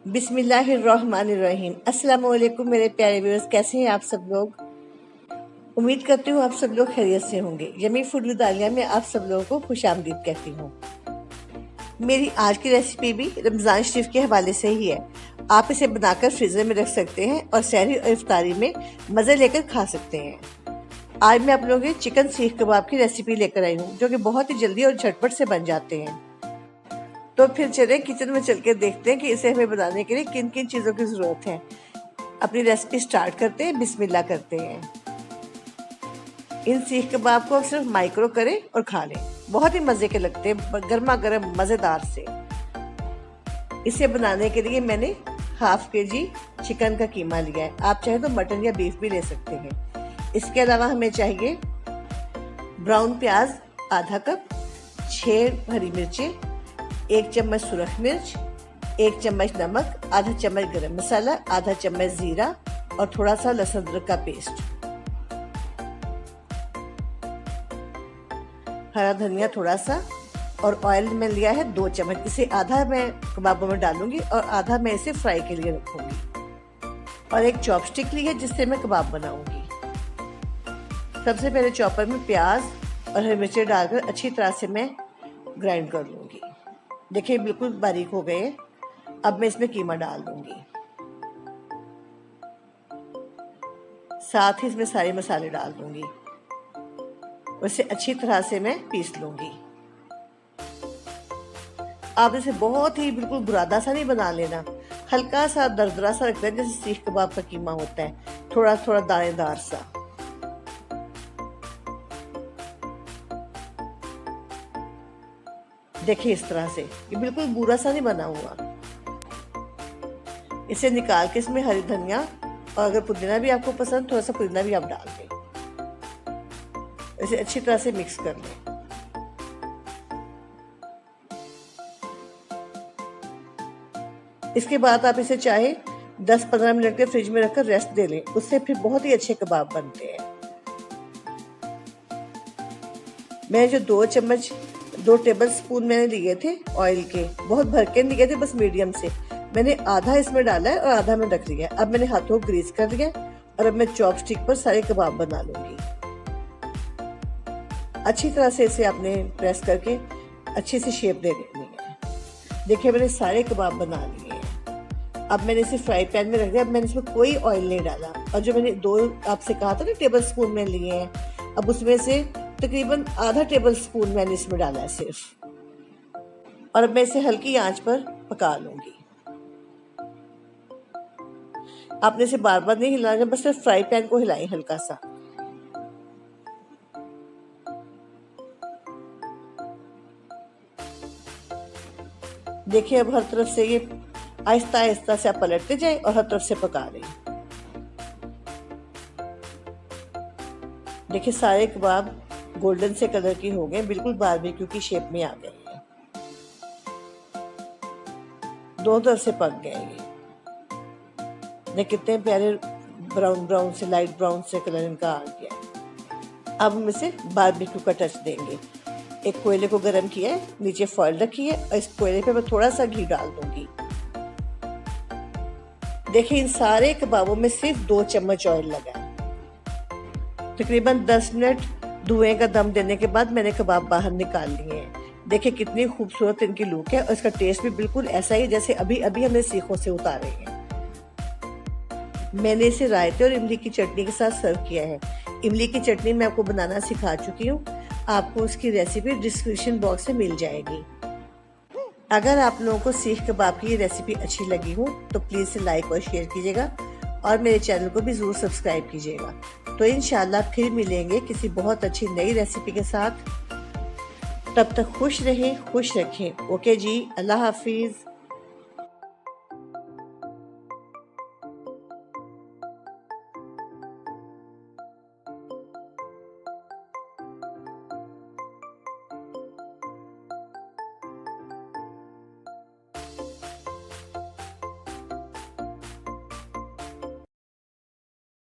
बिस्मिल्लाहिर्रहमानिर्रहीम। अस्सलाम वालेकुम मेरे प्यारे व्यूअर्स, कैसे हैं आप सब लोग। उम्मीद करती हूँ आप सब लोग खैरियत से होंगे। यमी फूड विद आलिया में आप सब लोगों को खुशामदीद कहती हूँ। मेरी आज की रेसिपी भी रमज़ान शरीफ के हवाले से ही है। आप इसे बनाकर फ्रीजर में रख सकते हैं और सहरी और इफ्तारी में मज़े लेकर खा सकते हैं। आज मैं आप लोगों के चिकन सीख कबाब की रेसिपी लेकर आई हूँ, जो कि बहुत ही जल्दी और झटपट से बन जाते हैं। तो फिर चलें किचन में चल के देखते हैं कि इसे हमें बनाने के लिए किन किन चीज़ों की ज़रूरत है। अपनी रेसिपी स्टार्ट करते हैं, बिस्मिल्लाह करते हैं। इन सीख कबाब को सिर्फ माइक्रो करें और खा लें, बहुत ही मज़े के लगते हैं, गर्मा गर्म मज़ेदार से। इसे बनाने के लिए मैंने हाफ kg चिकन का कीमा लिया है। आप चाहे तो मटन या बीफ भी ले सकते हैं। इसके अलावा हमें चाहिए ब्राउन प्याज आधा कप, 6 हरी मिर्चें, 1 चम्मच सुरख मिर्च, 1 चम्मच नमक, आधा चम्मच गरम मसाला, आधा चम्मच जीरा और थोड़ा सा लहसुन अदरक का पेस्ट, हरा धनिया थोड़ा सा, और ऑयल में लिया है 2 चम्मच। इसे आधा मैं कबाबों में डालूंगी और आधा मैं इसे फ्राई के लिए रखूंगी। और एक चॉपस्टिक ली है जिससे मैं कबाब बनाऊंगी। सबसे पहले चॉपर में प्याज और हरी मिर्चें डालकर अच्छी तरह से मैं ग्राइंड कर लूंगी। देखिए बिल्कुल बारीक हो गए। अब मैं इसमें कीमा डाल दूंगी, साथ ही इसमें सारे मसाले डाल दूंगी। उसे अच्छी तरह से मैं पीस लूंगी। आप इसे बहुत ही बिल्कुल बुरादा सा नहीं बना लेना, हल्का सा दरदरा सा रखना, जैसे सीख कबाब का कीमा होता है, थोड़ा थोड़ा दानेदार सा। देखिए इस तरह से, ये बिल्कुल बुरा सा नहीं बना हुआ। इसे निकाल के इसमें हरी धनिया और अगर पुदीना भी आपको पसंद, थोड़ा सा पुदीना भी आप डाल दें। इसे अच्छी तरह से मिक्स कर लें। इसके बाद आप इसे चाहे 10-15 मिनट के फ्रिज में रखकर रेस्ट दे लें, उससे फिर बहुत ही अच्छे कबाब बनते हैं। मैं जो 2 टेबल स्पून मैंने लिए थे ऑयल के, बहुत भर के लिए थे, बस मीडियम से। मैंने आधा इसमें डाला है और आधा में रख लिया। अब मैंने हाथों को ग्रीस कर लिया और अब मैं चॉपस्टिक पर सारे कबाब बना लूंगी। अच्छी तरह से इसे आपने प्रेस करके अच्छी सी शेप दे देनी है। देखिए मैंने सारे कबाब बना लिए हैं। अब मैंने इसे फ्राई पैन में रख दिया। अब मैंने इसमें कोई ऑयल नहीं डाला और जो मैंने 2 आपसे कहा था ना टेबल स्पून में लिए हैं, अब उसमें से तकरीबन आधा टेबल स्पून मैंने इसमें डाला है सिर्फ। और अब मैं इसे हल्की आंच पर पका लूंगी। आपने इसे बार बार नहीं हिलाना, बस सिर्फ फ्राई पैन को हिलाएं हल्का सा। देखिए अब हर तरफ से ये आहिस्ता आहिस्ता से आप पलटते जाएं और हर तरफ से पका लें। देखिए सारे कबाब गोल्डन से कलर की हो गए, बिल्कुल बारबेक्यू की शेप में आ गए हैं। दोनों तरफ से पक गए ये। कितने प्यारे ब्राउन से लाइट ब्राउन से कलर इनका आ गया। अब हम इसे बारबेक्यू का टच देंगे। एक कोयले को गर्म किया है, नीचे फॉइल रखी है और इस कोयले पे मैं थोड़ा सा घी डाल दूंगी। देखिए इन सारे कबाबों में सिर्फ 2 चम्मच ऑयल लगा है। तकरीबन 10 मिनट धुएं का दम देने के बाद मैंने कबाब बाहर निकाल लिए हैं। देखिए कितनी खूबसूरत इनकी लुक है और इसका टेस्ट भी बिल्कुल ऐसा ही जैसे अभी अभी हमने सीखों से उतारे हैं। मैंने इसे रायते और इमली की चटनी के साथ सर्व किया है। इमली की चटनी मैं आपको बनाना सिखा चुकी हूँ, आपको उसकी रेसिपी डिस्क्रिप्शन बॉक्स में मिल जाएगी। अगर आप लोगों को सीख कबाब की ये रेसिपी अच्छी लगी हो तो प्लीज़ इसे लाइक और शेयर कीजिएगा और मेरे चैनल को भी ज़रूर सब्सक्राइब कीजिएगा। तो इंशाल्लाह फिर मिलेंगे किसी बहुत अच्छी नई रेसिपी के साथ। तब तक खुश रहें, खुश रखें। ओके जी, अल्लाह हाफिज़।